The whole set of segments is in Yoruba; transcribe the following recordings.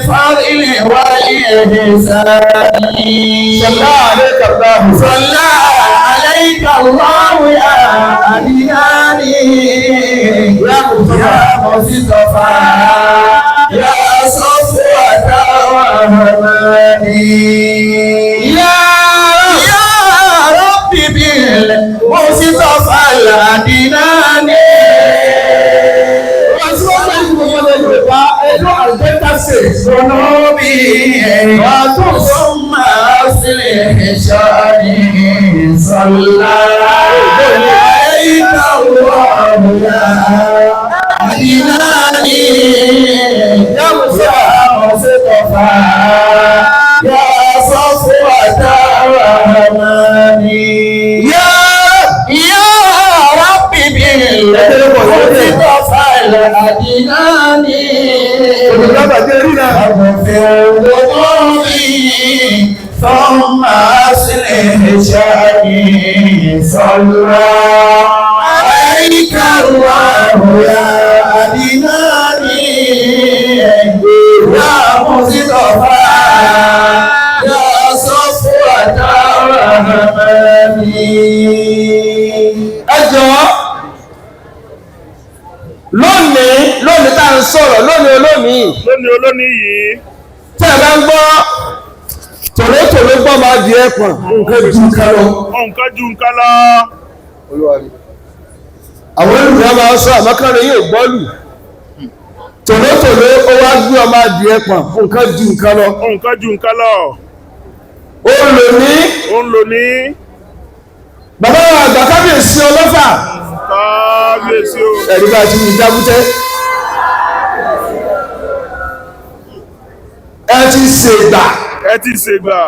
الفضل والإحسان صلى عليك الله يا أدناني يا مصطفى يا صفوة الرحمن يا ربي بالمصطفى الأدناني ثم أصلح شأني صلى عليك الله يا أدناني يا مصطفى يا صفوة الرحمن يا ربي بالمصطفى الأدناني اغفر ذنوبي ثم أصلح شأني صلى عليك الله يا أدناني يا مصطفى يا صفوة الرحمن lónìí tá à ń sọ̀rọ̀ lónìí olónìí yìí tí a bá ń gbọ́ tòlótòló gbọ́ máa di ẹ̀pọ̀n nǹkan ju nǹkan lọ. àwọn olùdíje máa ń sọ àmọ́kànlẹ̀ yóò gbọ́lù tòlótòló ó wá gbé ọmọ adìẹ ẹ̀pọ̀n nǹkan ju nǹkan lọ. ó ń lò ní bàbá àgbà kábíyèsí ọlọ́fà ẹ̀rí bá ti ní jábútẹ́ ẹ ti ṣègbà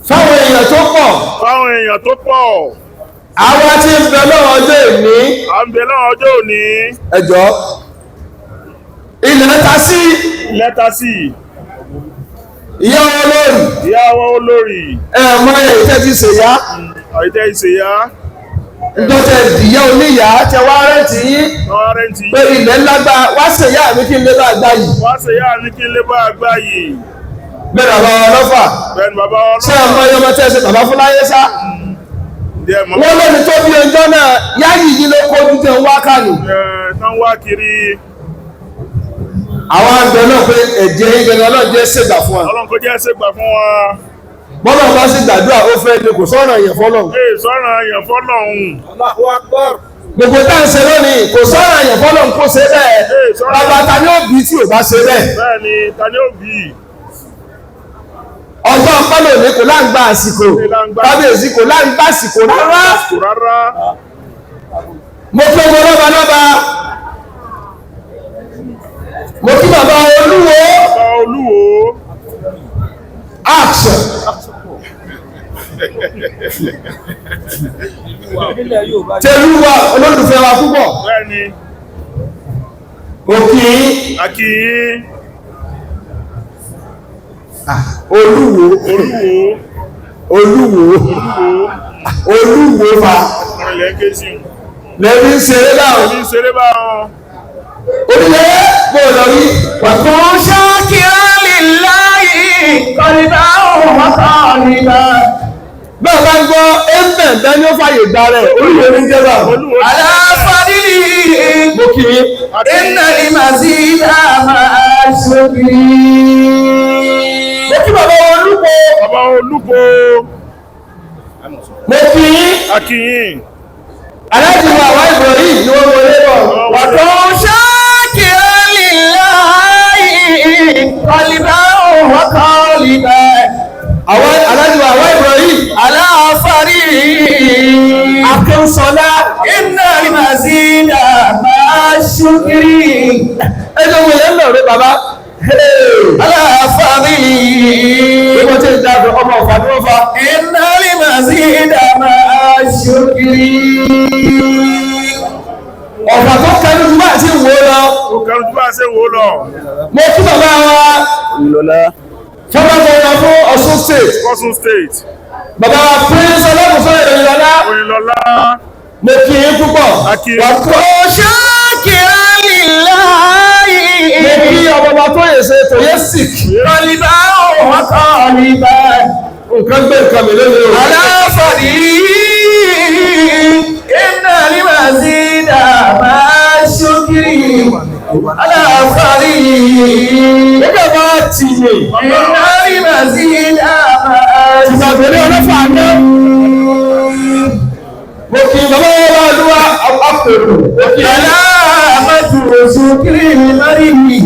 fáwọn èèyàn tó pọ̀ àwọn tí ń bẹ lọ́wọ́ ọjọ́ òní ẹjọ́ ilẹ̀ ta sí ìyàwó olórí ẹ̀mọ́ ìtẹ́ ti ṣèyá ìjọ́tẹ̀ ìyá oníyà tẹ wá rẹ́ǹtì yín pé ilẹ̀ ńlágbá wá ṣèyá mi kí n lè bá gbá yìí bẹ́ẹ̀ bàbá ọlọ́fà ṣé ọmọ ọmọ tẹ́ ṣe bàbá fúláyé sá wọ́n lónìí tó bí ọjọ́ náà yáyì yìí ló kó ojú tẹ ń wá kánù àwọn àgbẹ̀ náà pé ẹ̀jẹ̀ ìgbẹ̀rẹ̀ ọlọ́run jẹ́ ṣègbà fún wa bọ́lá bá sì gbàdúrà ó fẹ́ ní kò sọ́rọ̀ èèyàn fọ́lọ́hun gbogbo tá ń ṣe lónìí kò sọ́rọ̀ èèyàn fọ́lọ́hun kó ṣe bẹ́ẹ̀ bàbá ta ni ó bí tí ò bá ṣe bẹ́ẹ̀ ọjọ́ pẹ́lú ní kò láǹgbà àsìkò kábíyèsí kò láǹgbà àsìkò rárá mo fẹ́ mọ́ lọ́ba mo kí bàbá olúwo action tẹlúwa olólùfẹ́ wa púpọ̀ òkì olúwo fa lẹ́bí ń ṣeré báwọn orílẹ̀ gbọ́dọ̀ rí wàtún ṣáàkìrá lillahi kọlìbá òun kọlìbá bẹ́ẹ̀ bá ń gbọ́ ẹ̀mẹ̀ dání ó fàyè gbà rẹ̀ orílẹ̀ ní jẹ́bà aláfàdílì mọ́kìrí iná ní màzídà máa ṣókìrí mọ́kí bàbá olúpo mọ́kìrí akíyìn alájùmọ̀ àwọn Ibrahim ni wọ́n wọlé bọ̀ wàtún ṣáàkìrá lillahi kọlìbá òun kọlìbá àwọn alájùmọ̀ àwọn Ibrahim aláfàrí akẹ́sọ́lá iná ìmàzídà máa ṣúkìrí ẹjọ́ wọ́n yẹ́ lọ rẹ̀ bàbá aláfàrí wọ́n tí ń dáadọ́ ọmọ ọ̀fà ní ọfà iná ìmàzídà máa ṣúkìrí ọ̀fà tó kẹnu jù bá sí wó lọ mo kí bàbá wa fọ́nà fọ́nà fún Ọ̀ṣun state bàbá wa prince ọlọ́pùsọ́ Òyìnlọ́lá mo kí í púpọ̀ wàtò ṣáàkìrá lillahi kí ọmọ tó yẹ ṣe tó yẹ sick. Kọ̀lìbá òun kọ̀lìbá. Nǹkan gbé nǹkan mi lónìí o. Aláfọ̀dí iná ní màsídà máa ṣókiri. Aláfọ̀dí nígbà bá ti yè. Iná ní màsídà máa ṣókiri. Ìgbàgbọ́lé ọlọ́fà náà. Mo kì í bàbá wa lúwa àpèrò. Mo kì í aláàmọ́tò òṣùkiri lórí mi.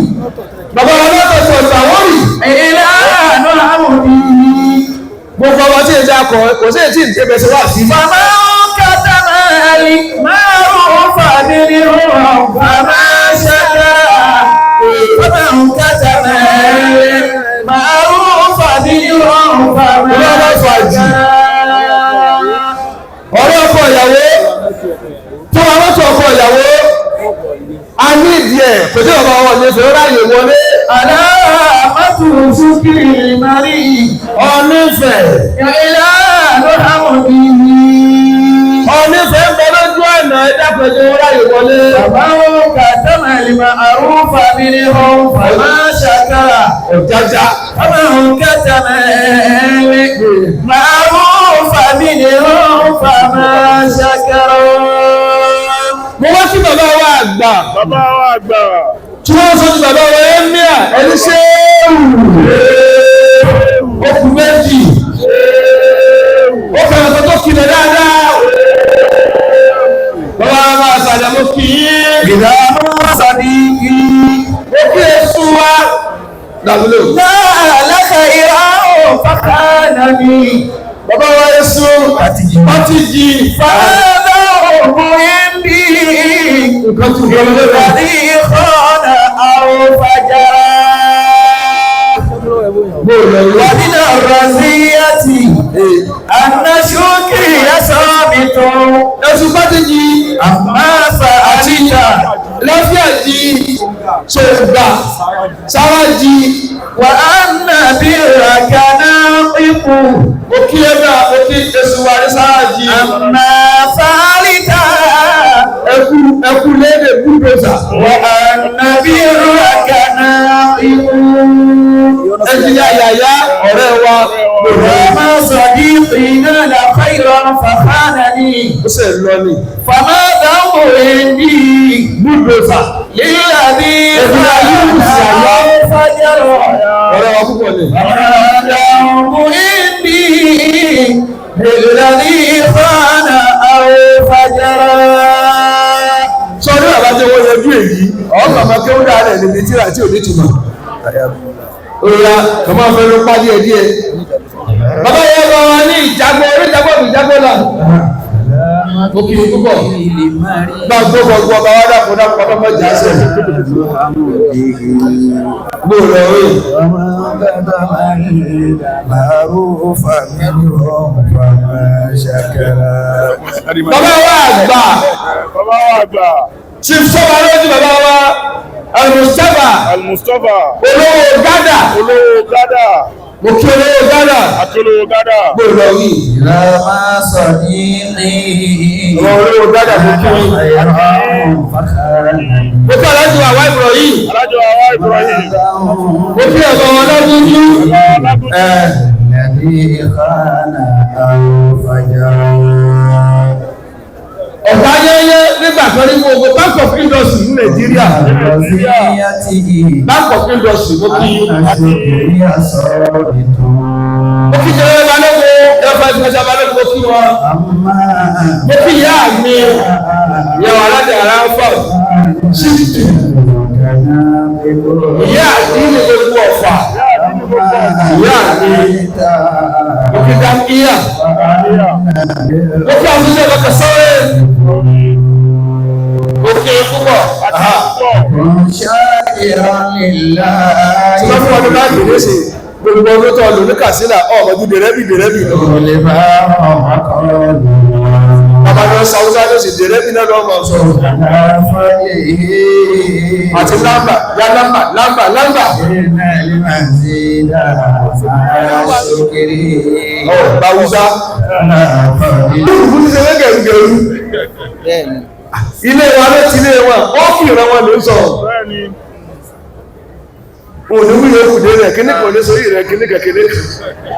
Bàbá wa lọ́tọ̀ sọ̀tà wọ́n rí. Ìlànà àwọn òbí. Gbogbo ọmọ tí ìjà kọ̀ kò sí ètí ìdíbẹ̀ sí wà sí. Bàbá kàtà máa rí máa rún fàdé ní ọ̀rọ̀ bàbá ṣẹ́ká. Bàbá kàtà máa rí máa rún fàdé ní ọ̀rọ̀ bàbá ṣẹ́ká. Ọ̀rẹ́ ọkọ ìyàwó tó wà lọ́tọ̀ ọkọ ìyàwó a ní ìdí ẹ̀ kò sí ọ̀bá wọn ní fẹ́ ráyè wọlé. Aláàmọ́tò ṣúkìrì marí ọ̀nífẹ̀ ìlà ló dámọ̀ bí i. Ọ̀nífẹ̀ ń bẹ lójú ọ̀nà ẹ̀dàpẹ̀jẹ̀ ráyè wọlé. Bàbá wọn kà tẹ́mà ìlìmọ̀ àrùn fàmí ní ọ̀hún fàmá ṣàkàrà ọ̀jájá. Bàbá wọn kà tẹ́mà ìlìmọ̀ àrùn fàmí ní ọ̀hún fàmá ṣàkàrà. Mo wá sí bàbá wa àgbà. Bàbá wa àgbà. Tí wọ́n sọ sí bàbá wa ẹ́míà ẹni ṣé okùn méjì. Ó fẹ́ràn tó tó kílẹ̀ dáadáa. Bàbá wa máa sàjà mo kì í. Ìdá máa sàdí kí. Mo kí èso wa. Dàbílò. Náà lẹ́sẹ̀ ìhà ò fàkà náà ni. Bàbá wa èso. Pátìjì. Fàdà ògùn ìbí. Nǹkan tó gbọ́ lọ́wọ́. Ìbàdí ìkọ́nà àwọn fàjàrà. Wàdínà Raziyati. Ànàṣókè ẹ̀sọ́ mi tó. Ẹ̀sùn pátìjì. Àmàfà àtìjà. Lọ́fíà jí. Ṣògbà. Sáwájì. Wà á nà bí ràkàná ipò. Òkè ẹ̀dá òkè èsù wà ní sáwájì. Àmàfà àlìkà. Ẹkú léde búdòsà. Wà á nà bí ràkàná ipò. Ẹjìyà yàyà ọ̀rẹ́ wa. Bàbá sọ̀dí ìpínlẹ̀ làkọ́ ìrọ̀rùn fàfánà ní. Ó sì lọ ní. Fàmá dáhùn èdè búdòsà. Lílà bí fàjárọ̀. Ọ̀rẹ́ wa púpọ̀ ní. Fàmá dáhùn èdè lílà bí fàjárọ̀. Sọ́dún àbájẹ́ wọ́n yọjú èyí. Ọ̀gbà máa kí ó dáa rẹ̀ níbi tíra tí ò ní túmọ̀. Oya, kọmọ fẹ́ ló pàdé ẹ̀díẹ̀. Bàbá yẹ bá wa ní ìjágbó, orí ìjágbó mi jágbó là. Mo kìí púpọ̀. Bá gbogbo ọgbọ́ ọba wá dàpọ̀ dàpọ̀ ọmọ jà sẹ̀. Gbòòrò orí. Bàbá wa àgbà. Bàbá wa àgbà. Chief Sọ́wọ́ lójú bàbá wa. Al-Mustafa. Al-Mustafa. Olówó Gádà. Olówó Gádà. Mo kí olówó Gádà. Akólówó Gádà. Gbòòrò rí. Ìlàmà sọ̀dí ní. Olówó Gádà mo kí. Mo kí Alájọ Àwa Ibrahim. Alájọ Àwa Ibrahim. Mo kí ẹ̀gbọ́n wọn lọ́dúnjú. Nàbí ìkànnà àwọn fàjà. Ọ̀gá yẹ́yẹ́ nígbà kan ní gbogbo Bank of Industry ní Nàìjíríà. Bank of Industry mo kí. Mo kí jẹ́ balógun ẹ̀fọ́ ìfẹsẹ̀ balógun mo kí wọn. Mo kí ìyá mi ìyàwó aládé ara ń fọ̀ síìtì. Ìyá àti ilé gbogbo Ọ̀fà. Ìyá mi mo kí dáńkíyà. Mo kí àtúnṣe lọ́kọ̀ sọ́wọ́. Òkè púpọ̀. Tí wọ́n fún ọdún láti lè ṣe gbogbo ọdún tó lò ní Kàsílà ọmọdún dèrẹ́bì bàbá lọ Sáúsá ló sì dèrẹ́bì náà lọ́mọ sọ̀rọ̀ àti lámbà yá lámbà báwúsá olùkú ti ṣe gẹ̀rùgẹ̀rù ilé wa ló ti lé wọn ó fi ìran wọn ló ń sọ̀rọ̀ òní wíyẹ òkùdé rẹ̀ kíní kò ní sórí rẹ̀ kíní kẹ̀kẹ́lé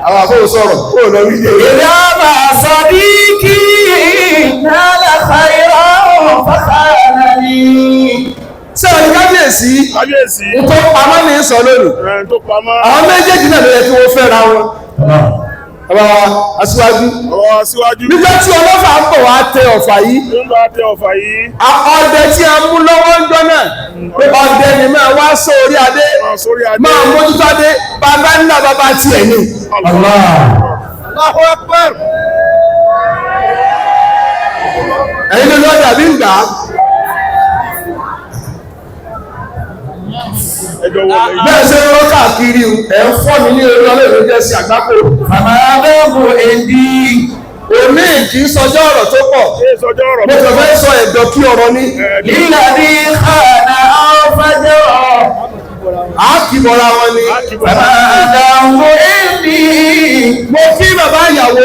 àwọn àfọwọ́ sọ̀rọ̀ ó lọ wí jẹ́ ìdábà sọ̀díkì nálà fàyọ̀ fàkàrà ní. sẹ́wọ̀n ní kábíyèsí tó pamọ́ ní sọ lónìí àwọn méjèèjì náà ló yẹ kí wọ́n fẹ́ra wọn ọba aṣíwájú nígbà tí ọlọ́fà ń bọ̀ wá tẹ ọ̀fà yìí ọdẹ tí a mú lọ́wọ́ ń jọ náà pé ọdẹ ni máa wá sórí adé máa mójútó adé bàbá ńlá bàbá tiẹ̀ ní. Allahu Akbar. ẹ̀yin ló lọ́ọ́ dàbí ń gbà á. bẹ́ẹ̀ ṣe ń rọ́ káàkiri ẹ̀ ń fọ́ mi ní orí ọlọ́run jẹ́ sí àgbákò. màmá bẹ́ẹ̀bù èdè òní kì í sọjọ́ ọ̀rọ̀ tó pọ̀ mo kàn fẹ́ sọ ẹ̀dọ̀ kí ọ̀rọ̀ ní. lílà ní àná ọ̀fẹ́jọ́ a kì í bọ̀ra wọn ni. màmá àdàmú èdè mo kí bàbá ìyàwó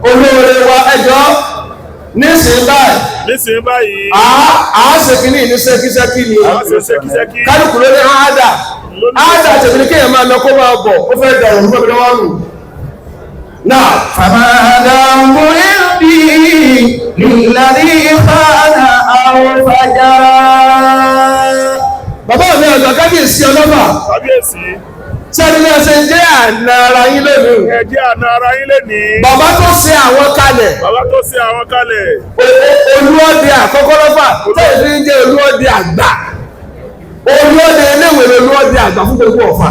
olóore wa ẹjọ́ nísìnyí báyìí a ṣe kìíní ní ṣẹ́kíṣẹ́kí ni kálukú ló ní áádà tẹ̀lé kéèyàn máa lọ kó máa bọ̀ ó fẹ́ dẹ̀rùn fún ẹgbẹ́ wọn nù. náà fàmàdàmú èdè lílà ní àná ọ̀fẹ́jọ́. bàbá mi ọ̀dọ̀ kábíyèsí ọlọ́fà sẹ́ni náà ṣe jẹ́ àna ara yín lónìí. Bàbá tó ṣe àwọn kalẹ̀. Olúọdẹ àkọ́kọ́ lọ́fà tó ìdí ń jẹ́ olúọdẹ àgbà. Olúọdẹ eléwèé olúọdẹ àgbà fún gbogbo Ọ̀fà.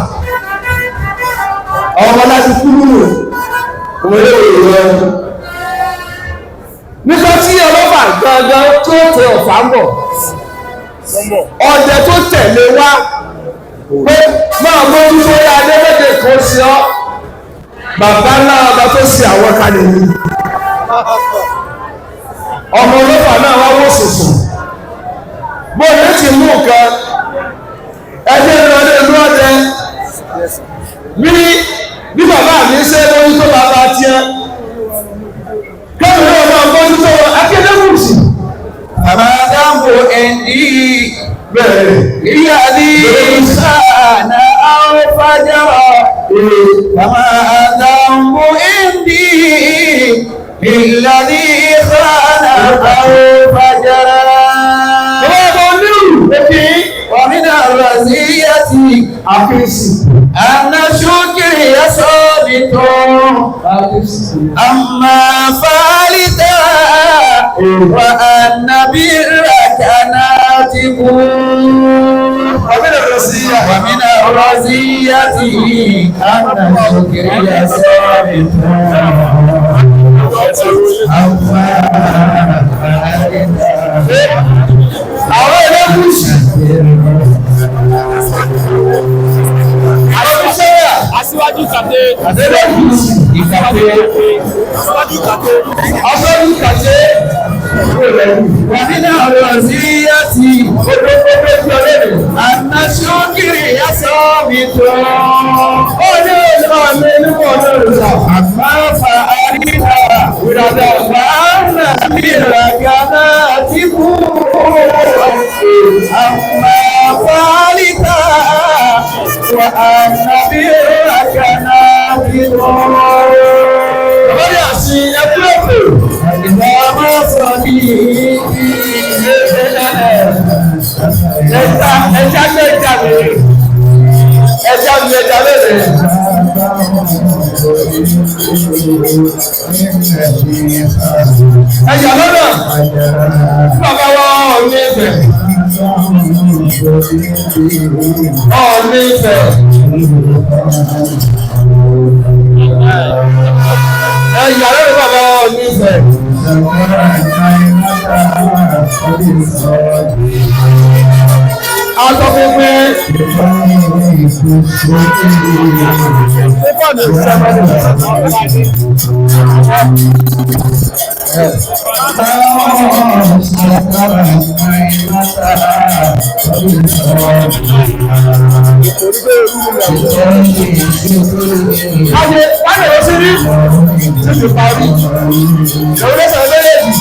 Ọmọ láti kú nínú ọmọ eléwèé lọ́wọ́. Nígbà tí ọlọ́fà gangan tó tẹ Ọ̀fà ń bọ̀. Ọdẹ tó tẹ̀lé wá. Pé máa mójú tó yá adébẹ́dẹ̀ kan sí ọ́ bàbá náà bá tó sí àwọn kalẹ̀ ní ọmọ ọlọ́pàá náà wá wó sùsù bóyá ti mú nǹkan ẹgbẹ́ ìrọ̀lẹ́ ìlú ọdẹ bí bàbá mi ṣe mójú tó bàbá tiẹ̀ kẹ́mi náà máa mójú tó akédèmùsì fàmàdàmú èdè ìyá ní ìsáànà àwọ̀fàjọ́ wàmà àdàmú ìdí ìlà ní ìsáànà àwọ̀fàjọ́. wàmínà razíyàtì àfíìsì àna ṣúkìrì yasọ́bì tó àmà fàálítà wà ànàbí ràkànà ti kú. ومن الرزية أن شكري ثابت àwọn ẹlẹ́gùsì aṣíwájú kàtẹ́ ẹlẹ́gùsì ìkàtẹ́ aṣíwájú kàtẹ́ ومن الرزية أن شكري ثابت أما فأريها وأنا بركنات أما فالتا وأنا بركنات ìgbàmọ́ sọ ní ẹja lẹ́rẹ̀ ẹja lọ́nà bàbá wa Ọọ̀ni Ifẹ̀ ẹ̀yà lórí bàbá Ọọ̀ni Ifẹ̀. Aṣọ pínpín. Wáyé lọ sí rí títí parí. Ìwé lẹ́sẹ̀ lẹ́yẹ̀dì.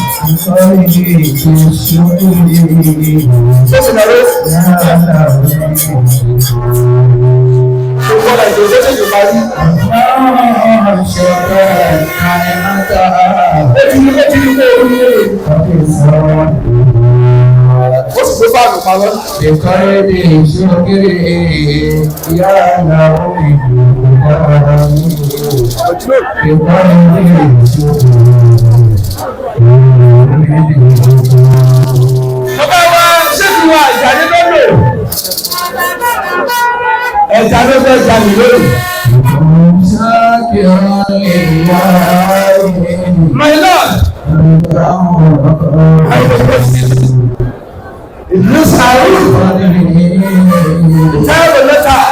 Ẹja ló fẹ́ jalè lónìí. My Lord. Idris Harun. Tell the letter.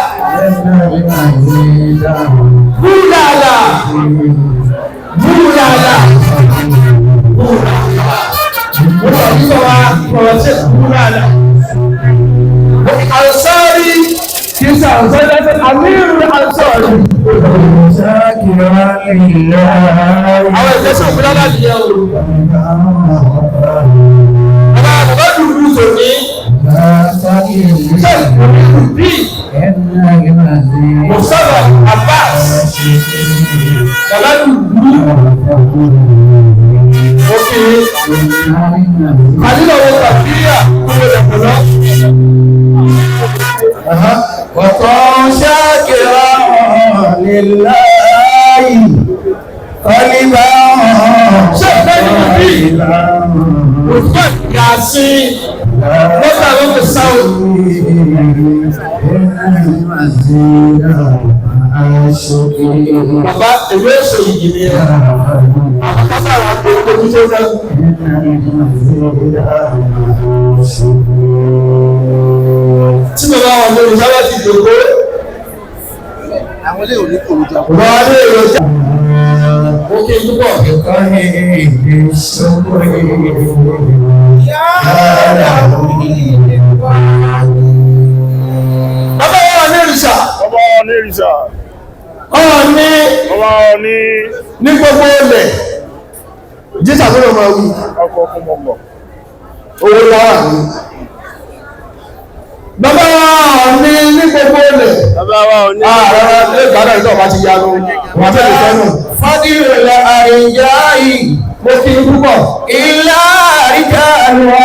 Bulala. Bulala. Bulala. I'm sorry. Yes, I'm sorry. Amir, I'm sorry. Àwọn ìgbésẹ̀ òfin lára ti yẹ o. Bàbá bàbá dùdú sòní. Ṣé ìlú bí? Mùsàlọ̀ Abbas. Bàbá dùdú. Òkè. Àdínà wo Kàfíríà kúrò lẹ́kọ̀ọ́ náà. وكن شاكرا لله قلبا شاكرا وفق ياسين وقالوا بالصوت bàbá ìwé èso yìí ni àkàtà àpò ìkójútó náà. Tí bàbá wọn lórí sábà ti dògbò. Àwọn ilé òní kò lójà. Wọ́n á lé èròjà. Ó kí n túbọ̀. Bàbá wọn ní ìrìṣà. Bàbá wọn ní ìrìṣà. Ọ̀ọ́ni. Bàbá wọn ní. Ní gbogbo ilẹ̀. Jísà tó lọ máa wí. Ọkọ̀ fún mọ̀mọ̀. Owó láwà ní. Bàbá wa ní gbogbo ilẹ̀. Bàbá wa ní. Ààrẹ ilé ìgbàdà ìtọ́ bá ti yanu. Wọ́n tẹ́lẹ̀ fẹ́nu. Fádìrìlẹ̀ àìjá yìí. Mo kí n púpọ̀. Ilá àríkà àlùwà.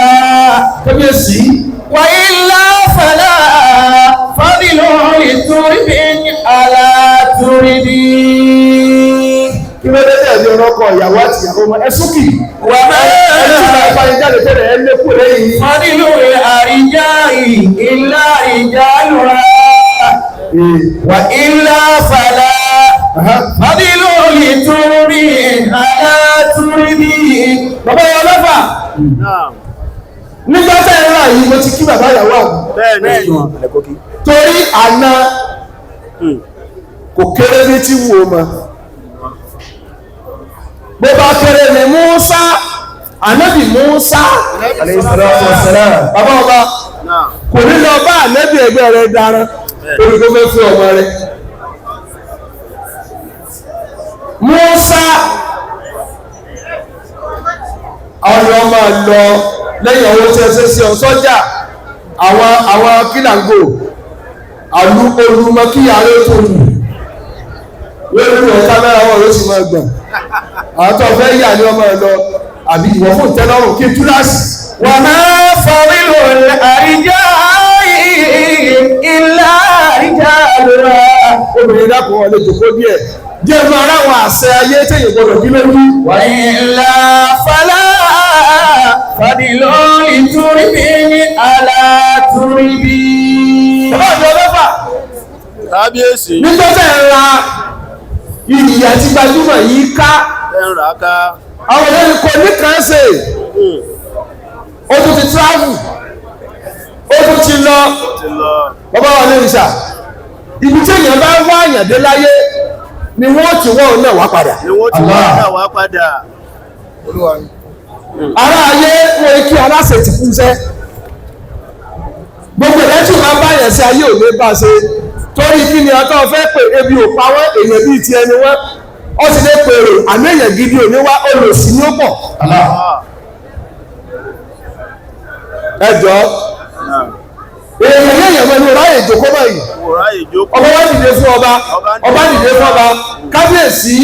Kábíyèsí. Wà ilá fàlà. Fádìlọ̀ ìtúrìbí alátúrìbí. Kí ló dé tẹ̀lé ọlọ́kọ̀ ìyàwó àti ìyàwó ọmọ ẹ̀sùnkì? Wà mẹ́rin ìfàyíjáde tẹ́lẹ̀ ẹ̀ lé kúrò lẹ́yìn. Fádìlù àríjá ìlà ìjà lọ́ra. Wà ilá fàlà. Fádìlù ìtúrí alátúrí. Bàbá yọ lọ́fà. Nígbà tẹ́ ẹ rà yìí mo ti kí bàbá ìyàwó àwọn. Bẹ́ẹ̀ni. Torí àná kò kéré ní tí wù ó mọ. Bó bá kéré ní Musa, ànábì Musa, bàbá ọba, kò ní lọ bá ànábì ẹgbẹ́ rẹ̀ dára, torí kó fẹ́ fún ọmọ rẹ̀. Musa, àwọn ọmọ lọ lẹ́yìn ọwọ́ tí ẹ ṣe sí ọ̀sọ́jà, àwọn kílàngò, olùmọ kí ààrẹ tó wù, lórí ọ̀tá mẹ́ra wọn ló sì máa gbọ̀n. Àwọn tó fẹ́ yà ní ọmọ ẹ̀lọ àbí ìwọ̀n fún ìtẹ́lọ́rùn kí túláàsì. Wà máa fọwílò àríjá ilá àríjá lọ́ra. Obìnrin dákùn wọn lè jòkó díẹ̀. Jẹ́ mọ́ ara wọn àṣẹ ayé tẹ́yìn gbọdọ̀ bí lójú. Wà ilá fàlá fàdìlọ́ ìtúríbí alátúríbí. Bàbá àjọ lọ́fà. Kábíyèsí. Nígbọ́tẹ̀ ńlá ìyà tí gbajúmọ̀ yìí ká. Ẹ̀rà ká. Àwọn olórin kò ní kàn ṣe. Ó tún ti travel. Ó tún ti lọ. Bàbá wa ní ìṣà. Ibi tí èèyàn bá wá àyàn dé láyé ni wọ́n ti wọ́n náà wá padà. Ni wọ́n ti wọ́n náà wá padà. Ará ayé wọ́n kí aláṣẹ ti kú sẹ́. Gbogbo ẹ̀rẹ́ tí wọ́n bá yẹn sí ayé ò ní bá ṣe. Torí kí ni ọtọ́ fẹ́ pè ebi ò pa wọ́n èèyàn bíi ti ẹni wọ́n. Ó ti lè pèrò àmì èèyàn gidi ò ní wá olùsí ní ó pọ̀. ẹjọ́ èèyàn yẹ̀yẹ̀ mọ́ ní ráyè ìjókòó báyìí ọba wá dìde fún ọba dìde fún ọba kábíyèsí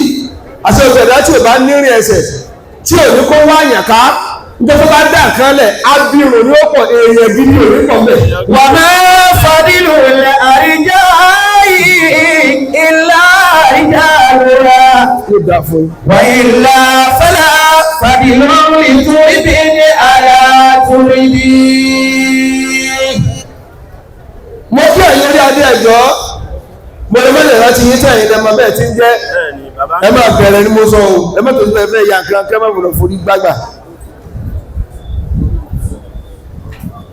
àti òṣèlú tí ò bá nírìn ẹsẹ̀ tí ò ní kó wá àyàn ká nítorí bá dà kan lẹ̀ abirùn ní ó pọ̀ èèyàn gidi ò ní pọ̀ mẹ́. wà á máa fadìlù rẹ̀ àríjà ìlà ìjà rẹ̀ wà ìlà fẹ́lá fadìlù ìtúrí bí ní àlàtúrí bí. mo kí ẹ̀yin orí adé ẹ̀jọ́ mo lè mẹ́lẹ̀ láti yín tẹ̀yìn lẹ́mọ bẹ́ẹ̀ tí ń jẹ́ ẹ máa bẹ̀rẹ̀ ni mo sọ o ẹ má tó ti fẹ́ ya nǹkan kẹ́ má bọ̀dọ̀ forí gbágbà.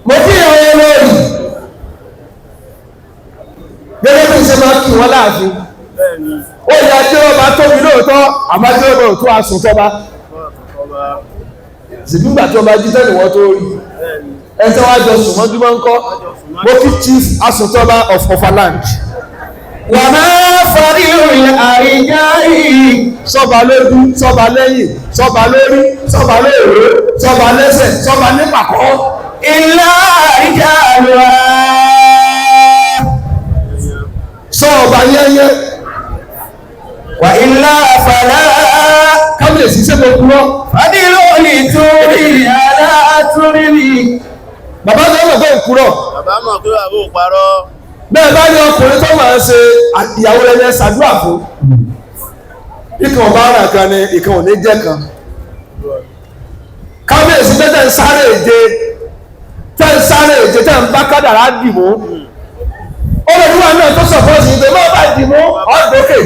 mo kí ìyàwó olórí gẹ́gẹ́ bí ṣe máa kí wọn láàfin ó yà jẹ́ ọba tóbi lóòótọ́ àmọ́ jẹ́ ọba òtún àsùn tọ́ba ṣèdúgbà tí ọba jí tẹ́lẹ̀ wọ́n tó rí ẹ tẹ́ wá jọ sùn wọ́n dúró ń kọ́ mo kí chief àsùn tọ́ba of Offa Alh. wà á máa fadìlù rẹ̀ àríjà sọ́ba lójú sọ́ba lẹ́yìn sọ́ba lórí sọ́ba lóòró sọ́ba lẹ́sẹ̀ sọ́ba nípàkọ́ ìlà ìjà rẹ̀ sọ́ọ̀bà yẹ́yẹ́ wà ìlà fàlà kábíyèsí sẹ́gbẹ̀ kúrọ́ fadìlù ìtúrí àlàtúrí bí. bàbá tó mọ̀ pé kúrọ́ bàbá mọ̀ pé bàbá ò parọ́ bẹ́ẹ̀ bá ní ọkùnrin tó máa ń ṣe ìyàwó rẹ̀ ní ṣàdúrà fún ìkan ọba ara kan ní ìkan ò ní jẹ́ kan kábíyèsí tẹ́ ń sáré èje tẹ́ ń bá kádàrá dì mú olùdíwà náà tó sọ̀pọ̀ sí ìdè máa bá dì mú ọ̀dọ́kè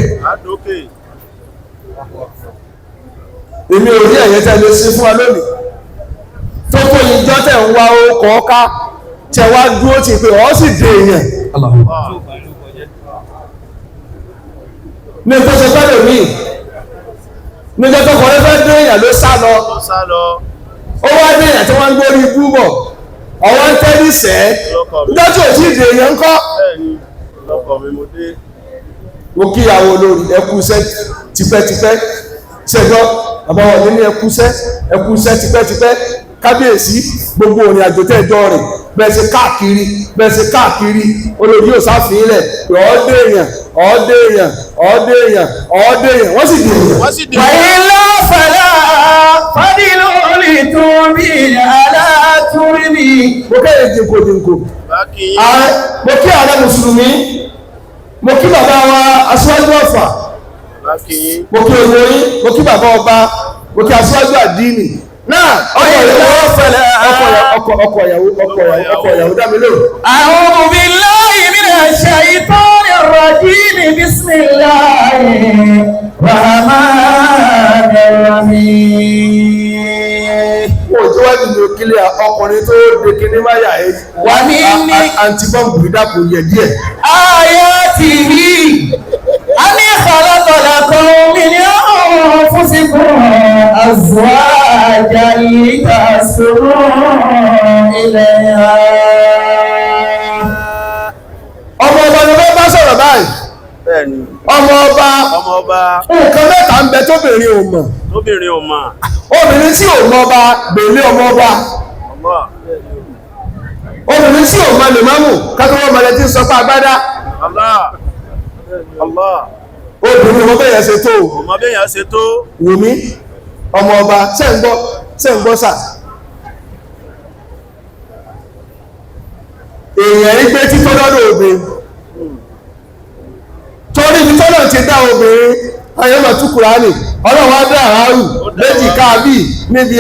èmi ò rí ẹ̀yẹ tẹ́ lè sí fún wa lónìí tó tó ìjọ tẹ́ ń wá ọkọ̀ ọ̀ká tẹ́ wá dúró ti pé ọ́ sì dé èèyàn ní tó ṣe fẹ́lẹ̀ mí níjẹ́ tó kọ̀rẹ́ fẹ́ dé èèyàn ló sá lọ ó wá dé èèyàn tí wọ́n ń gbórí ibú bọ̀ ọwọ́ ń tẹ́lí sẹ́ níjọ́ tí ò tí ì dé èèyàn ń kọ́ mo kíyàwó olórí ẹkúṣẹ́ tipẹ́tipẹ́ ṣẹjọ́ bàbá wọn ní ẹkúṣẹ́ tipẹ́tipẹ́ kábíyèsí gbogbo òrìn àjò tẹ́jọ́ rẹ̀ bẹ́ẹ̀ ṣe káàkiri olórí yóò sáfihìnlẹ̀ ọ̀ọ́dẹ̀yàn wọ́n sì dé èèyàn. wàhálà fàlà fadìlù ìtúrí àlàtúrí bí. mo kẹ́ èdèkò mo kí ààrẹ mùsùlùmí mo kí bàbá wa aṣíwájú Ọ̀fà mo kí olórí mo kí bàbá ọba mo kí aṣíwájú àdínì náà ọkọ ìyàwó dá mi lò. A'udhu billahi minash shaitanir rajim bismillahir rahmanir rahim. Wọ́n tí wá nínú kílẹ̀ ọkùnrin tó dé kíní máyà ẹ̀ wà ní antibọ́m̀bù ìdápò yẹ díẹ̀. Ayatihi ani khalaqa lakum min anfusikum azwajan litaskunu ilayha. Ọmọ ọba ni wọ́n bá sọ̀rọ̀ báyìí. Ọmọ ọba nǹkan mẹ́ta ń bẹ tóbìnrin ò mọ̀. Obìnrin tí ò mọ ọba bèlé ọmọ ọba. Obìnrin tí ò mọ lèmọ́mù kákọ́wọ́ mọ̀lẹ́ tí ń sọ pé agbádá. Obìnrin ọmọ bẹ́yàn ṣe tó. Wùmí ọmọ ọba ṣe ń gbọ́ sà. Èèyàn rí pé títọ́ lọ́dọ̀ obìnrin. Torí ibi tọ́lọ̀ ti dá obìnrin ayọ́mọ̀ tú Kùránì ọlọ́run á dá àárù méjì káàbì níbi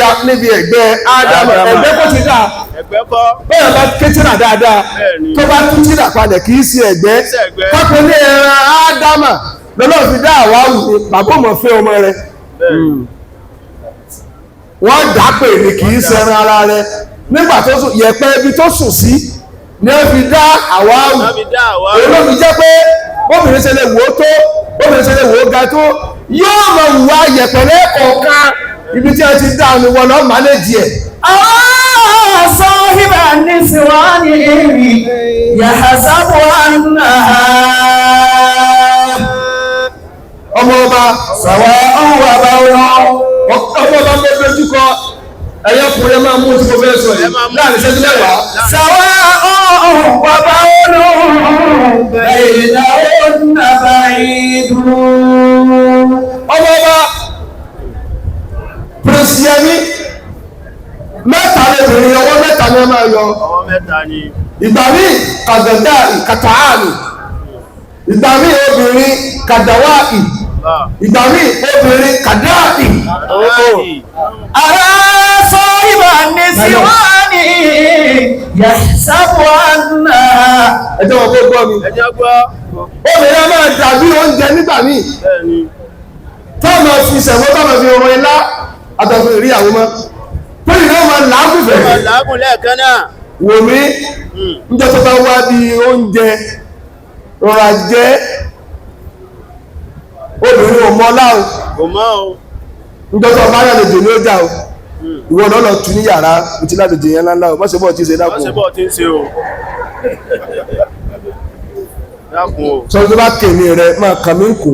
ẹ̀gbẹ́ ádámù ẹ̀gbẹ́ kó ti dá bẹ́ẹ̀ bá kétìrà dáadáa tó bá tún tìrà palẹ̀ kì í sí ẹ̀gbẹ́ kápẹ́ ní ẹran ádámù lọ́lọ́ fi dá àwárù ní bàbá ọmọ fẹ́ ọmọ rẹ̀ wọ́n dápè ní kì í sẹ́ran ara rẹ̀ nígbà tó sùn yẹ̀pẹ̀ ibi tó sùn sí ni ó fi dá àwárù èyí ló fi jẹ́ pé obìnrin ṣe lè wò ó tó obìnrin ṣe lè wò ó ga tó yóò mọ ìwà yẹ̀pẹ̀lẹ́ kọ̀ọ̀kan ibi tí a ti dá àwọn ìwọ̀n náà mánéjì ẹ̀. àwọn sọ́hìbà ní síwáni èrì yàhásábù àná. ọmọ ọba sọ̀wọ́ ọ̀hún àbá wọn. ọmọ ọba ń bẹ lójú kọ ẹ̀yọ́ ọkùnrin máa mú tí mo fẹ́ sọ yìí láàrin ìṣẹ́jú mẹ́wàá. sàwa bàbá olóhùn bẹ̀rẹ̀ náà nàbà ìdùn. ọmọ ọba pírẹsìyẹmí mẹ́ta lẹ́bìnrin ọwọ́ mẹ́ta ni wọ́n máa yọ. ọwọ́ mẹ́ta ni. ìgbà míì kàgàdá ìkàtàánì, ìgbà míì obìnrin kàdáwáì, ìgbà míì obìnrin kàdáàì. ara sọ ìbà ní síwáni yẹ̀sábù àná. ẹjọ́ wọn kó gbọ́ mi. ẹjọ́ gbọ́. obìnrin máa dàbí oúnjẹ nígbà míì. bẹ́ẹ̀ni. tọ́ọ̀mù fi ṣẹ̀wọ́ tọ́ọ̀mù fi ọmọ ilá àtọ̀fin ìríyàwó mọ́. tóyìn náà máa làágùn fẹ̀. máa làágùn lẹ́ẹ̀kan náà. wò mí níjọ́ tó bá wá bí oúnjẹ rọra jẹ́ obìnrin ò mọ́ láò. kò mọ́ o. níjọ́ tó bá yàlejò ní ó jà o. ìwọ náà lọ tún ní yàrá ìtí lálejò yẹn ńláńlá o mọ́sẹ̀ bọ́ọ̀ tí ń ṣe dákun. mọ́sẹ̀ bọ́ọ̀ tí ń ṣe o. dákun o. sọ tó bá kèmí rẹ máa kàn mí kù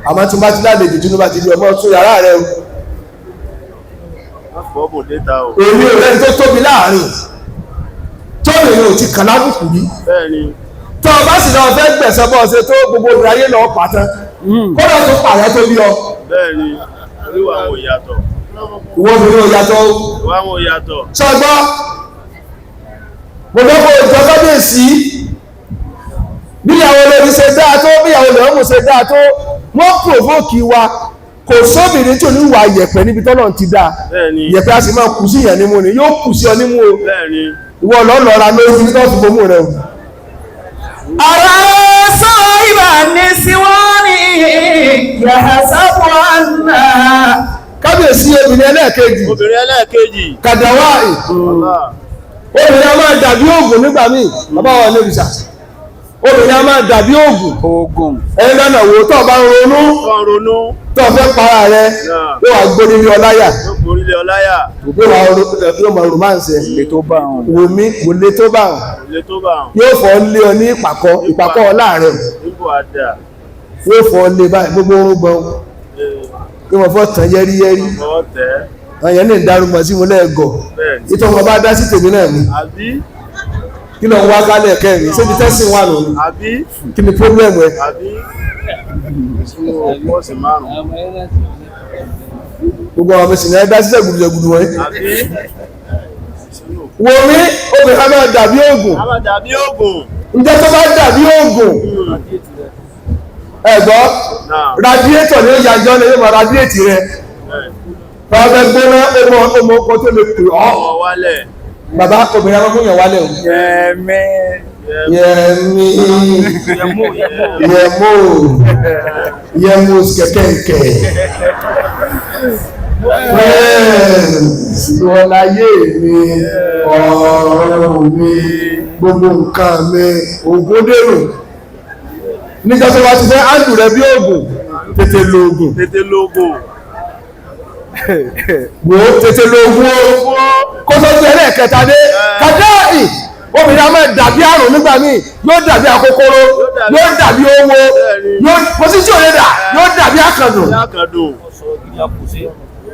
àmọ́ tí wọ́n bá ti lálejò tí wọ́n bá ti di ọmọ tún yàrá rẹ o. fọ́ọ̀mù déta o. èmi ò lẹ́ni tó tóbi láàrin tóbi ni ò ti kàn lábùkù bí. bẹ́ẹ̀ni. tó o bá sì lọ fẹ́ gbẹ̀sẹ̀ bọ́ ṣe tó gbogbo obìnrin ayé lọ pàtán kódà tó pààyà tó bí ọ. bẹ́ẹ̀ni oríwà àwọn òyàtọ̀. ìwọ obìnrin ò yàtọ̀. ìwà àwọn òyàtọ̀. sọgbọ́ mo lọ́kọ̀ ìjọ kábíyèsí bíyàwó lórí ṣe dáa tó bíyàwó lọ́mù ṣe dáa tó wọ́n pòvókì wa kò sóbìnrin tí ò ní wà yẹ̀pẹ̀ níbi tọ́lọ̀ ti dáa yẹ̀pẹ̀ a sì máa kù sí ìyàn nímú ni yóò kù sí ọ nímú o ìwọ lọ́lọ́ra lórí ní tọ́sí gbogbo rẹ o. ara sọ ìbà ní síwáni yẹ̀sábù àná. kábíyèsí obìnrin ẹlẹ́ẹ̀kejì kàdáwáì obìnrin a máa dàbí oògùn nígbà míì bàbá wa lè rìṣà obìnrin a máa dàbí oògùn ẹni lọ́nà wo tó bá ń ronú tó fẹ́ para rẹ yóò wá gbórílé ọláyà yóò máa romance wò mí kò lè tó bá wọn yóò fọ́ lé ọ ní ìpàkọ́ ọláàrẹ̀ yóò fọ́ lé báyìí gbogbo orun gbọ́n kí wọ́n fọ́ tán yẹ́rí àyẹ̀ ní ìdárúgbọ̀n sí mo lẹ́ẹ̀gọ̀ ìtọ́ ọmọ bá dá sí tèmi náà ni kí lọ wá kálẹ̀ kẹrin ṣé ti tẹ́sí wà lónìí kí ni problem ẹ. gbogbo àwọn mẹsìn náà dá sílẹ̀ gudugudu wọ̀nyí. wo mi obìnrin a máa dàbí oògùn ǹjẹ́ tó bá dàbí oògùn ẹ̀gbọ́ radiator ni ó yàjọ́ ni yóò máa radiate rẹ bàbá gbóná ọmọ ọkọ tó lè pè ọ́ bàbá obìnrin àwọn fún yàn wálẹ̀ o. yẹmú kẹ̀kẹ́ ìwọ̀láyé mi ọ̀rọ̀ mi gbogbo nǹkan mi ògùn dèrò nígbà tó wá ti fẹ́ áńdù rẹ bí ògùn tètè lo ògùn wo tètè lo ògùn o kó tó ti ẹlẹ́ẹ̀kẹta dé kàdáì obìnrin a máa dàbí àrùn nígbà míì yóò dàbí akókóró yóò dàbí owó yóò pọ́síṣì òye dà yóò dàbí àkàndùn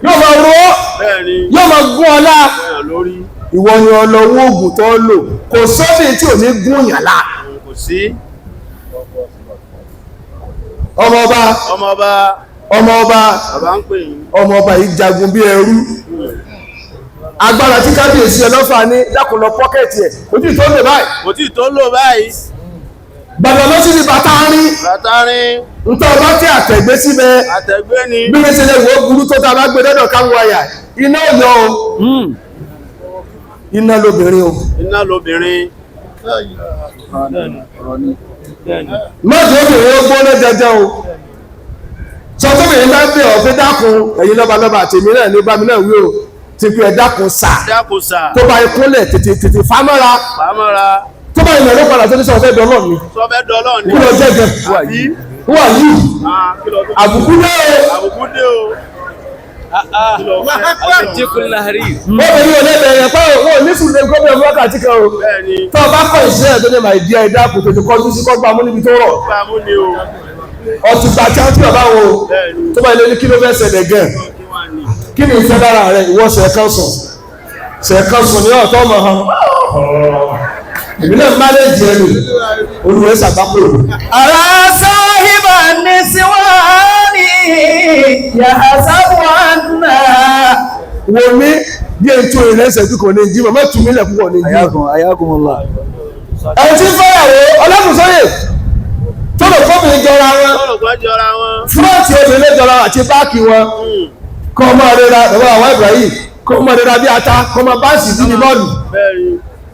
yóò máa ro yóò máa gún ọlá ìwọ ni ọlọ́wọ́ oògùn tó ń lò kò sọ́bì tí ò ní gún yàrá ọmọọba yìí jagun bí ẹrú agbára tí kábíyèsí ọlọ́fà ní dákùnlọ pọ́kẹ̀tì ẹ̀ kò tí tó lò báyìí bàbá lọ sí ní bàtà rín ntọ́ ọba tí àtẹ̀gbé síbẹ̀ bí wọ́n ṣe lè wọ́ burú tó ta bá gbé dọ́dọ̀ káwọn wáyà iná yọ o iná lóbìnrin mọ́jọ́ obìnrin ó gbóná jẹjẹ o sọ tó bìnrin bá bẹ̀ ọ́ pé dákun ẹ̀yin lọ́balọ́ba àtẹ̀mí náà ní bámi náà wí o ti fi ẹ̀dákun sà tó bá ikúnlẹ̀ tètè fámọ́ra tó bá ìmọ̀ ẹ̀rọ padà tó ní sọ fẹ́ dọ́lọ́ mi kí lọ jẹ́ gẹ̀ wà yìí àbùkù dé o. obìnrin ò lè bẹ̀rẹ̀ pé òun ní sùn lè gómìnà wákàtí kan o tó o bá kọ́ ìṣẹ́ tó ní màá di ẹ̀dákun tó ti kọjú sí kọ́gbà mú níbi tó rọ̀ ọtùgbà tí a ti bàbá wo tó bá ilé ní kí ló fẹ́ ṣẹlẹ̀ gẹ̀ kí ni ìfẹ́ dára rẹ̀ ìwọ́sẹ̀ kan sùn ṣẹ̀kan sùn ní ọ̀tọ́ ọmọ hàn èmi náà má lè jẹ́ ẹnu olùwẹ̀ ṣàgbápò. Ara sáhìbà ní síwáàní yàrá sábúwánà. Wo mi bí ètò ìrẹsẹ̀ tí kò ní jí màmá tù mí lẹ̀ púpọ̀ ní jí. Ayakumullah. Ẹni tí fẹ́yàwó ọlọ́kùnsọ́yè tó lè fọ́bìnrin jọra wọn. Fúrọ́ọ̀tì obìnrin jọra wọn àti báàkì wọn. Kọ́ ọmọ rẹra bàbá àwọn Ibrahim kọ́ ọmọ rẹra bí ata kọ́ ọmọ báàsì sí ní bọ́ọ̀lù.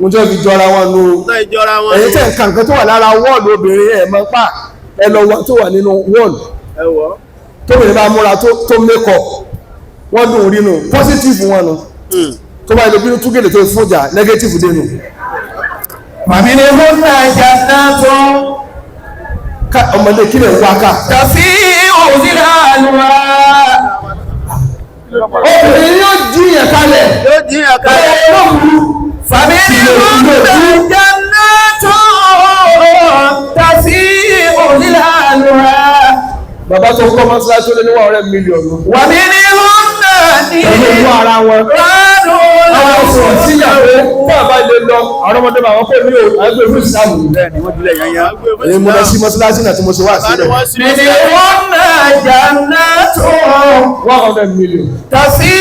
Mo jẹ́ fi jọra wọn nù. Ẹ̀yin tẹ̀ nǹkan tó wà lára wọ́ọ̀lù obìnrin ẹ̀ mọ́ pa ẹ lọ wọ́n tó wà nínú wọ́ọ̀lù. Tóbìnrin bá múra tó mékọ̀ wọ́n dùn rí nù pọ́sítìfù wọn nù. Tó bá ilé bínú túgèlè tó fúnjà nẹ́gẹ́tìfù dénú. Màmí ni mo náà jàdá tó. Ọmọdé kílẹ̀ wá ká. Tàfí òsìlá àlùwà. Obìnrin yóò jíyàn kalẹ̀. Fàmí ni mo náà jàdá tó. Tàfí òsìlá àlùwà. Bàbá tó kọ́ mọ́sálásí ó lé ní 100 mílíọ̀nù. Wàmí ni mo náà ní. Ẹ̀rọ ara wọn. Ránù àwọn ọ̀sán síyàwó fún àbá ilé lọ àwọn ọmọdé máa wọ́n pè ní àgbẹ̀ fún ìsìlámù. Bẹ́ẹ̀ni wọ́n dúlẹ̀ yányá. Èyí mo lọ sí mọ́sálásí náà tí mo ṣe wá sílẹ̀. Bìnní wọ́n náà jàǹdà tó. 100 million. Tàfí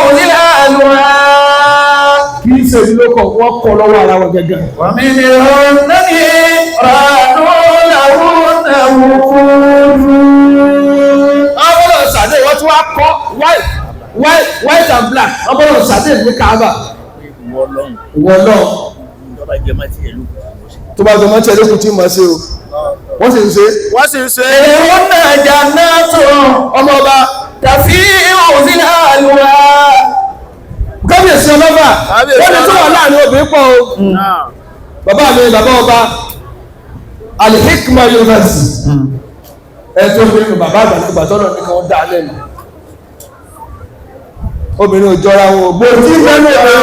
ònílà àlùwà. Kì í ṣe ìlú lókọ̀ wọ́n kọ́ lọ́wọ́ ara wọn gẹ́gẹ́. Wàmí ni wọ́n náà ní ránù làwọn náà wò kúrú. Àwọn ọ̀rọ̀ ṣàdé wọ́n tún wá kọ́ white and black ọmọ náà ṣàdé ní Kaaba. Wọ́lọ́ tó bá jọ mọ́tí ẹlẹ́kùn tí ma ṣe o wọ́n sì ń ṣe Wọ́n náà jàǹdà tó. ọmọ ọba Tàfí òsìlá àlùwà. kábíyèsí ọlọ́fà wọ́n ni tó wà láàrin obìnrin pọ̀ o. Bàbá mi bàbá ọba Al-Hikma University ẹ̀tọ́ obìnrin bàbá àgbàlagbà tọ́nà ní kan dá lẹ́nu obìnrin ò jọra wọn ògbó tí mẹ́nu ọ̀rọ̀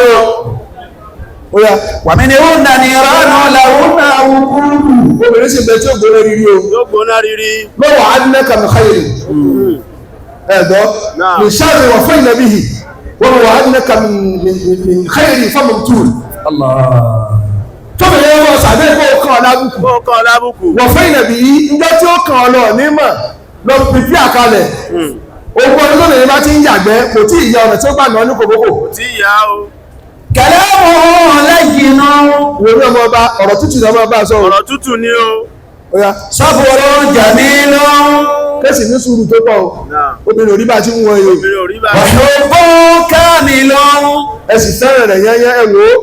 ó yá Wàmí ni wọ́n náà ní ránù làwọn náà wò kúrú. obìnrin sì bẹ tí ó gbóná rírí o lọ́wọ́ adínẹ́kà mi káyèrè ẹ̀dọ́ ní sáàrì wà fún ìnàbí yìí wọ́n wà adínẹ́kà mi káyèrè fáwọn túùl tóbi yẹn wọ́n sàdé kó kàn lábùkù wọ́n fún ìnàbí yìí ńjọ́ tí ó kàn lọ nímọ̀ lọ pípí àkálẹ̀ ogun ọdún lónìí bá ti ń yàgbẹ́ kò tí ìyá ọ̀nà tí ó gbà náà ní kòkókò Kẹlẹ́mù lẹ́yìn náà. wo ní ọmọ ọba ọ̀rọ̀ tútù ní ọmọ ọba sọ ọ̀rọ̀ tútù ni o. Sọ́bùrù jàmínú. kẹ́sì ní sùúrù tó pọ̀ obìnrin orí bá ti ń wọ yìí Ọ̀ṣọ́gbó kámìlú. ẹ sì fẹ́ràn rẹ̀ yẹ́yẹ́ ẹ wò ó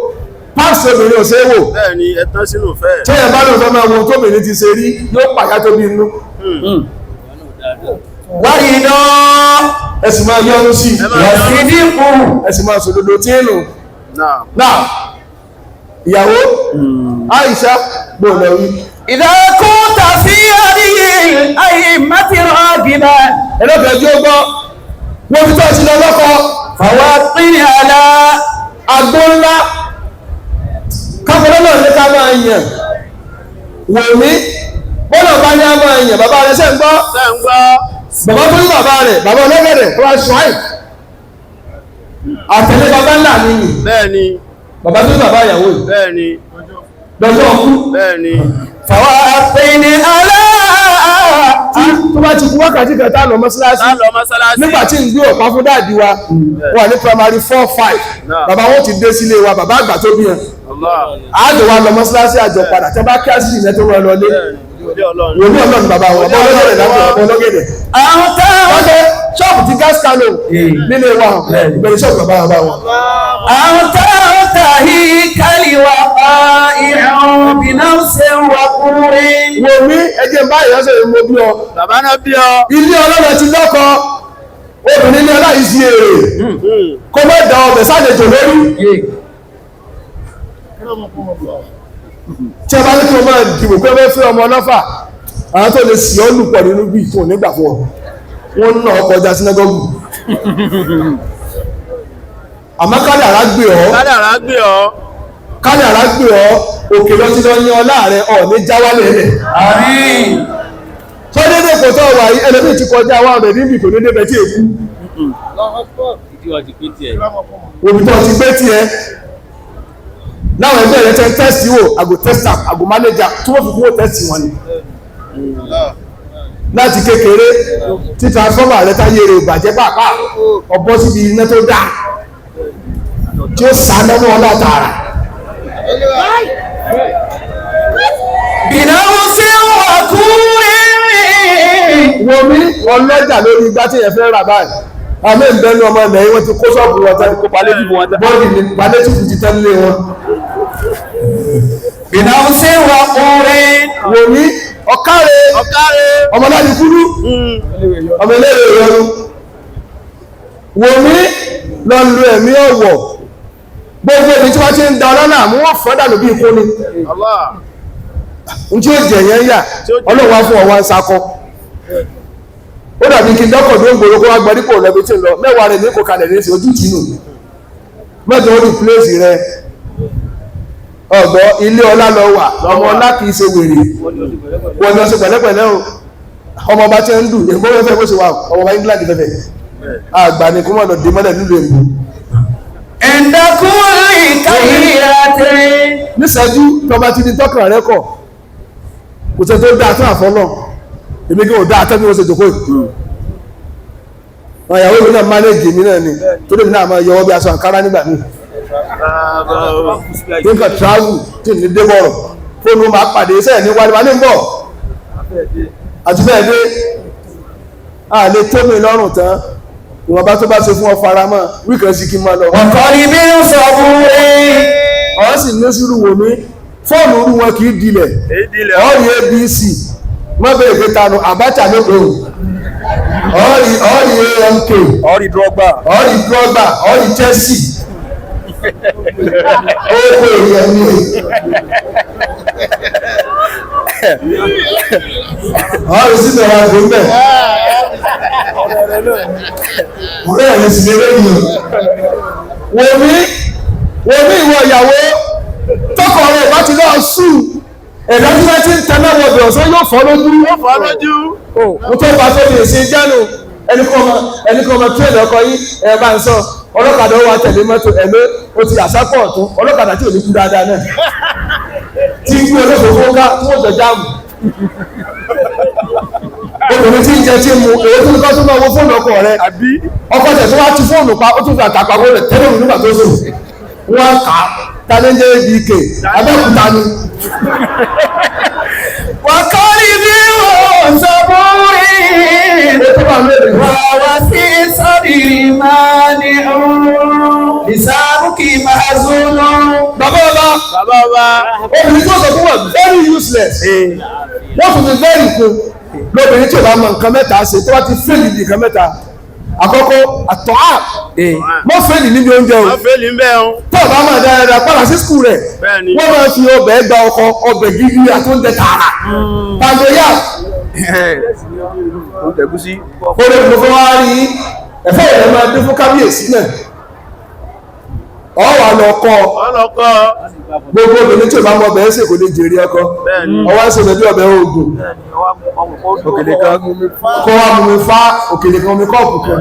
páàsì obìnrin ò ṣe é wò Bẹ́ẹ̀ni ẹ̀tán sínú fẹ́. tí ẹ bá lọ́sọ́ máa wo tóbìnrin ti ṣe rí yóò pàyà tó bí inú Wáyé náà. ẹ sì máa yọ́nú sí Yàtìdínkù. ẹ sì máa sòdodo tí ń nù náà ìyàwó Aisha gbọ́dọ̀ wí. Ìdákú tàfí àríyé ayé mátìrọ̀ àgìdá. ẹlọ́fẹ̀ẹ́ jí ó gbọ́ wọ́n fi tó ti lọ lọ́kọ́ Fàwa pín àlá. àgbó ńlá káfọ́lọ́ náà ní ká máa yàn wò mí bọ́lọ̀ bá ní á máa yàn bàbá rẹ̀ sẹ́ ń gbọ́ bàbá tó ní bàbá rẹ̀ bàbá ọlọ́gẹ̀dẹ̀ tó wá ṣùáì àtẹ̀lé bàbá ńlá mi nì Bẹ́ẹ̀ni bàbá tó ní bàbá ìyàwó yìí bẹ́ẹ̀ni lọ́jọ́ ọkú bẹ́ẹ̀ni. Fàwa pín àlá. tó bá ti kú wákàtí kẹta lọ mọ́sálásí nígbà tí ń gbé ọ̀pá fún dáàdì wa wà ní primary 4-5 bàbá wọn ti dé sílé wa bàbá àgbà tó bí ẹ àjọ wa lọ mọ́sálásí àjọ padà tẹ́ bá kí á sí ìyẹn tó rọ lọlé wòlíì ọlọ́run bàbá wọn ọmọ ọlọ́gẹ̀dẹ̀ láti ọmọ ọlọ́gẹ̀dẹ̀ Àwọn táwọn. wọ́n ṣe ṣọ́ọ̀bù ti gas kano nílé wa ìbẹ̀rẹ̀ ṣọ́ọ̀bù bàbá wọn. Àwọn táwọn tàhí kálíwà pa ìrùn bìnáṣẹ́ wà kúrin. wò mí ẹjẹ báyìí ọ̀sẹ̀ yìí mo bí ọ. Bàbá náà bí ọ. ilé ọlọ́run ti lọ́kọ obìnrin ní ọlá yìí sí èrè kó má da ọbẹ̀ sálejò lórí. tí a bá ní kí wọ́n máa dìbò pé wọ́n fẹ́ ọmọ ọlọ́fà àwọn tó lè sì ọ́ lùpọ̀ nínú bí ìfún nígbà fún ọ wọ́n ń nà ọ́ kọjá sínágọ́gù àmọ́ kádàrá gbé ọ́ kádàrá gbé ọ́ òkè lọ sí lọ ní ọlá rẹ ọ̀ ní jáwálẹ̀ rẹ̀ Àmín. tó dédé kò tó wà yí ẹlẹ́bí ti kọjá wà rẹ̀ níbi kò dédé bẹ̀ tí èkú òbí tó ti gbé tiẹ̀ láwọn ẹgbẹ́ rẹ̀ tẹ́ tẹ́sì wò àgò tẹ́sà àgò mánéjà tí wọ́n fi kúrò tẹ́sì wọn ni láti kékeré tí transformer rẹ̀ táyé rẹ̀ ìbàjẹ́ pàápàá ọ̀bọ síbi iná tó dáa tí ó sàánà mọ́ ọlá tààrà. bìnáwó sí ọkùnrin. wọ́n mi wọ́n lọ́jà lórí igbá tí yẹn fẹ́ rà báyìí àmì ìbẹ́nu ọmọ ilẹ̀ yìí wọ́n ti kó ṣọ́ọ̀bù wọn tẹ́lẹ̀ kó palétìfù wọn tẹ́lẹ̀ bọ́ọ̀dì ní palétìfù ti tẹ́lẹ̀ wọn. bìnáwó sí ọkùnrin. wọ́n mi ọ̀kárẹ̀ ọmọláàdì kúrú ọmọ ilé-ìwé ìrọ̀rùn wọ́n mi lọ lu ẹ̀mí ọ̀wọ̀ gbogbo ibi tí wọ́n ti ń da ọlọ́nà àmú wọ́n fọ́ dànù bí ikú ni n tí ó jẹ yẹn yà ọlọ́wọ́ fún ọwọ́ ń sakọ ó dàbí kí dọ́kọ̀ tó ń gbòòrò kó wá gbọ́ dípò lẹ́bi tí ń lọ mẹ́wàá rẹ̀ ní kò kalẹ̀ ní sí ojú tìǹù mẹ́jọ ó rí pílẹ̀sì rẹ ọ̀gbọ́ ilé ọlá lọ wà ọmọ ọlá kìí ṣe wèrè wọ́n ni ọ̀sẹ̀ pẹ̀lẹ́pẹ̀lẹ́ o ọmọ ọba tí ń dù èkó fẹ́fẹ́ bó ṣe wà ọmọ ọba England fẹ́fẹ́ àgbà ní kó mọ̀ lọ dé mọ́lẹ̀ nílùú èkó. ẹ̀ńdàkùnrin káyìíratẹ́. níṣẹ́jú tọba ti di tọkàn rẹ kọ̀ kò tẹ́ tó dáa tó àfọ́nà èmi kí o dáa tẹ́ bí wọ́n ṣe jòkó ìkú ìyàwó mi náà mánéjì mi náà ni tó lè náà máa yọwọ́ bí aṣọ àǹkárá nígbà míì tí n kà travel tí n ní dé bọ̀rọ̀ fóònù máa pàdé iṣẹ́ ní wálé wá ní bọ̀ àti bẹ́ẹ̀ dé a lè tó mi lọ́rùn tán ìwọ̀n bá tó bá ṣe fún ọ faramọ́ wíkẹ́ sí kí n máa lọ. ọ̀kọ́ ni bí ń sọ fún mi. ọ̀ sì ní sírù wò mí fóònù orú wọn kì í dilẹ̀ ọ̀rí abc má bẹ̀rẹ̀ pé tanu Abacha ló pé o ọ̀rí amk ọ̀rí Drogba ọ̀rí Chelsea ó kó èèyàn ní ọ̀rí síbẹ̀ wà gbé mbẹ̀ ọ̀rẹ́ rẹ̀ sì lérè yìí wò mí ìwọ ìyàwó tọkọ rẹ̀ bá ti lọ́ọ́ sùn ẹ̀dá tí wọ́n ti ń tẹ́lẹ̀ wọ bẹ̀rẹ̀ sọ yóò fọ́ lójú. mo tó bá tó lè ṣe jánu ẹnì kan ọmọ tírẹ̀lì ọkọ yìí ẹ̀ bá ń sọ ọlọ́kadà ó wà tẹ̀lé mọ́tò ẹ̀mẹ́ o ti àsápọ̀ ọ̀tún ọlọ́kadà tí ò ní kú dáadáa náà tí ń gbé olófòfó ká tí wọ́n jọ jáàmù. obìnrin tí ń jẹ tí ń mu èyí tó ń kọ́ tó máa wo fóònù ọkọ rẹ̀ ọkọ tẹ̀ tó wá ti fóònù pa ó tún fi àtàkpàgbọ́ rẹ̀ tẹ́lẹ̀ òun nígbà tó sùn wọ́n kà á tàlẹ́jẹ́ dk abẹ́kúta ni. wàkọ́lì bí wọ́n sọ bórí. wàwá sí sọ́bìrì máa ní ọ̀run. ìsáàbùkì máa zúnú. bàbá ọba obìnrin tó sọ fún wọn very useless wọ́n tún fi very cool lóbìnrin tí ò bá mọ nǹkan mẹ́ta ṣe tó bá ti fẹ́ẹ̀lì ní nǹkan mẹ́ta àkọ́kọ́ àtọ́á mọ́ fẹ́ẹ̀lì níbi oúnjẹ o tó bá máa dáadáa padà sí skul rẹ̀ wọ́n máa fi ọbẹ̀ gba ọkọ ọbẹ̀ gidi àtúndẹ tààrà tàgbéyà orí ìgbòfó wá rí ẹ̀fọ́ ìrẹ̀ máa dé fún kábíyèsí náà ọwà lọ́kọ́ gbogbo obìnrin tí ò bá mọ ọbẹ̀ ẹ̀sẹ̀ kò lè jèrè ọkọ ọwá ń sọ̀rọ̀ bí ọbẹ̀ oògùn òkèlè kan kó wá mú mi fá òkèlè kan omi kọ́ọ̀pù kan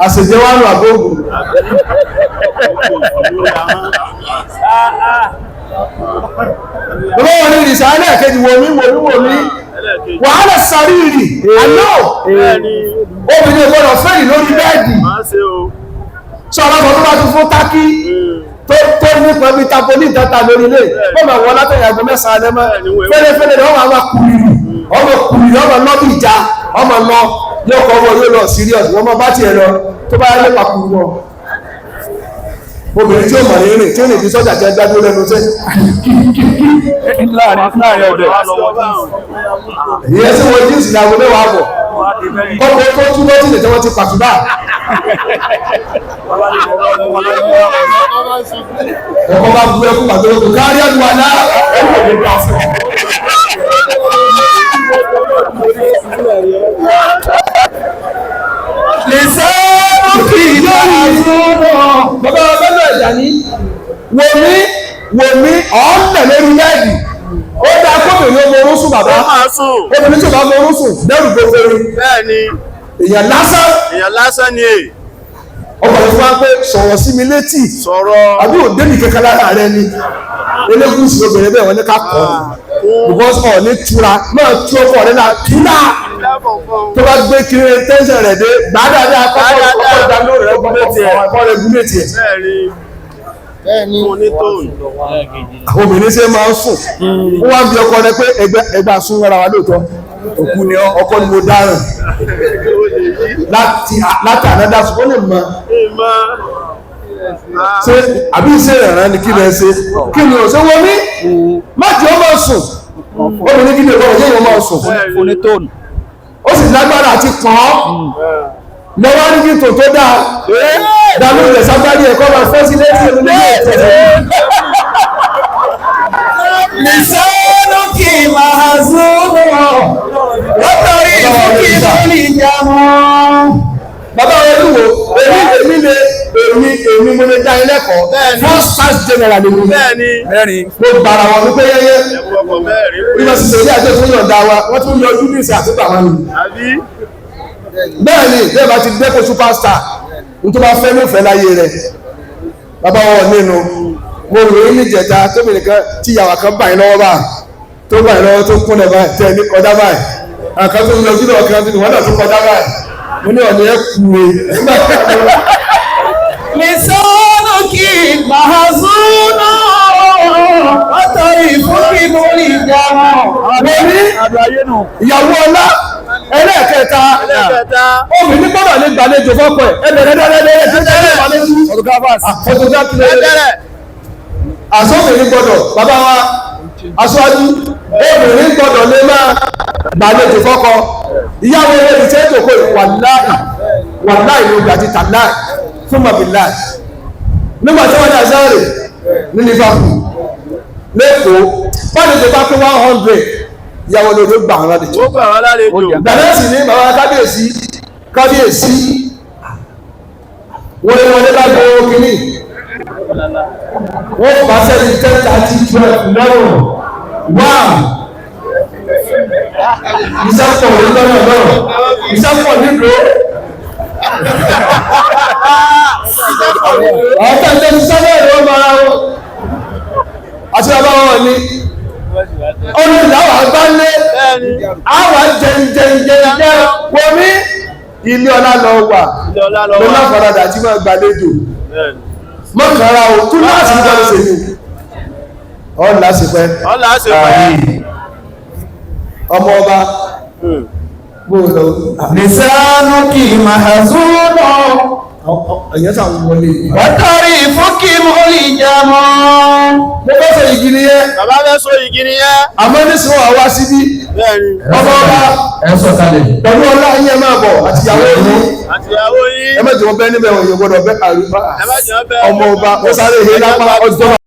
àṣejẹ wá nù àbóògùn lọ́wọ́ wọn ní ìrìsà ẹlẹ́ẹ̀kejì wòmí wàhálà sàríìrì àná obìnrin gbọ́dọ̀ fẹ́yìn lórí bẹ́ẹ̀dì sọ̀rọ̀ tó bá tún fún tákì tó nípa bí tapoli ìtata lórí ilé wọ́n máa wọ́n látẹ̀yà àgbẹ̀ mẹ́sàn-án lẹ́mọ́ fẹ́lẹ́fẹ́lẹ́ ni wọ́n máa kùrìrì ọmọ lọ́bì ìjà ọmọ lọ yóò kọ́ ọmọ yóò lọ serious wọ́n máa bá tiẹ̀ lọ tó bá yẹ pàkùrù wọn. obìnrin tí ó mọ̀ nírìn tí ó lè di sọ́jà jẹ́ gbádùn lẹ́nu tẹ́ láàrin ọ̀dẹ̀ ìyẹn tí wọ́n jíǹsì ní aago mẹ́wàá bọ̀ ọkọ̀ tó túbọ̀ tí lè tẹ́wọ́ ti pàtùbà ọkọ̀ bá bú ẹkú pàtó lókun kárí àdúrà náà lè sẹ́ẹ̀rù kì í lórí ìṣòro bàbá ọlọ́dọ̀ Àjàní wòmí ọ̀ọ́nà lórí lẹ́ẹ̀dì ó dá kóbìnrin ọmọ orún sùn bàbá obìnrin tí ó bá mọ orún sùn dẹ́rù gbogbo rí èèyàn lásán ni èyí ọkọ̀ rẹ̀ fún wa pé sọ̀rọ̀ sí mi létí sọ̀rọ̀ àbí òde mi kankan lára rẹ ni elégùsì obìnrin bẹ́ẹ̀ wọ́n ní ká kọ́ because ọ̀ ní tura náà tú ọkọ̀ rẹ̀ náà túlá tó bá gbé kiri tẹ́sán rẹ̀ dé gbàdáadá kọ́kọ́ ìdánilò rẹ̀ gúnlẹ̀tì ẹ̀ bẹ́ẹ̀ni onítòun obìnrin ṣe máa ń sùn wọ́n wá ń bí ọkọ rẹ pé ẹgbà sún ara wa lóòótọ́ òkú ni ọkọ ni mo dáràn láti ànádá sùn ó lè mọ ṣe àbí iṣẹ́ ìrànràn ni kí lẹ ṣe kí ni ò ṣe wọ́n ní má jẹ́ ó máa sùn obìnrin kí ni ìwọ́n ṣe wọ́n máa sùn onítòun ó sì lágbára àti pọ́n lọ́wọ́ ní kí n tò tó dáa dàlú ilẹ̀ sábàdì ẹ̀kọ́ máa fọ́ sí létí ìlú nílé ìtẹ̀sẹ̀. Lisanu ki mahzunu wa tarifu ki mulijamu. Bàbá wọn ní wo èmi mo lè dá ilé ẹ̀kọ́ first class general ni mo mẹ́rin mo gbàrà wọn wípé yẹ́yẹ́ bí wọ́n sì ṣe ilé àti ìfún yọ̀ǹda wa wọ́n tún yọ ojú ní ìsìn àti bàbá mi. Bẹ́ẹ̀ ni bẹ́ẹ̀ bá ti dẹ́kun superstar nítorí bá fẹ́ ló fẹ́ láyé rẹ̀ bàbá wọn nínú mo rò ó ní ìjẹta tóbi nìkan tí ìyàwó kan báyìí lọ́wọ́ bá tó báyìí lọ́wọ́ tó kúnlẹ̀ báyìí tẹ̀ ní kọjá báyìí àkàn tó ń lọ sí lọ́wọ́ kan tó wọ́n náà tó kọjá báyìí mo ní ọ̀nà ẹ̀ kú e. Lisanu ki mahzunu wa tarifu ki mulijamu. Ìyàwó ọlá ẹlẹ́ẹ̀kẹta obìnrin gbọ́dọ̀ ní gbàlejò fọ́pọ̀ ẹ̀ ẹ̀bẹ̀rẹ̀ àsọ́bìnrin gbọ́dọ̀ bàbá wa aṣáájú obìnrin gbọ́dọ̀ lè máa gbàlejò fọ́kọ ìyàwó ilé ìṣẹ́ ìjòkó wàláì ló gbàtí tàláì fún mọ̀bìláì nígbà tí wọ́n dá sáré ní Liverpool lẹ́kọ̀ọ́ wọ́n lè bá pé 100 ìyàwó ló gbà wọn lálejò dàlẹ́sì ní bàbá kábíyèsí wọ́n lè wọlé lágbo kìíní wọ́n bá sẹ́ni 10, 30, 12, 11 wow ìsápọ̀ lọ́nà náà ìsápọ̀ nílò ọ̀tẹ́ ilé ìsápọ̀ ìlú ọmọra wọn àti bàbá wọn ní ọdún ìdáwà agbálé àwọn jẹjẹjẹjẹ wọ́n ní ilé ọlá lọ wà lọ́nà faradà tí máa gbàlejò mọ́kànlá o tún láti ní gbọ́dọ̀ sí ní ọ̀lá sí pẹ́ ọmọ ọba gbọ́dọ̀ Lisanu ki mahzunu ẹ̀yẹ́ sàwọn wọlé wa tarifu ki mulijamu. mo bá sọ igi ni yẹ́ bàbá fẹ́ sọ igi ni yẹ́ àmọ́ ní sọ àwa síbí ọmọ ọba pẹ̀lú ọlá yín ẹ máa bọ̀ àtìyàwó yín ẹ má jẹ́ wọn bẹ́ níbẹ̀ òye gbọ́dọ̀ bẹ́ àrùbá ọmọ ọba ó sáré ìhé lápá ọjọ́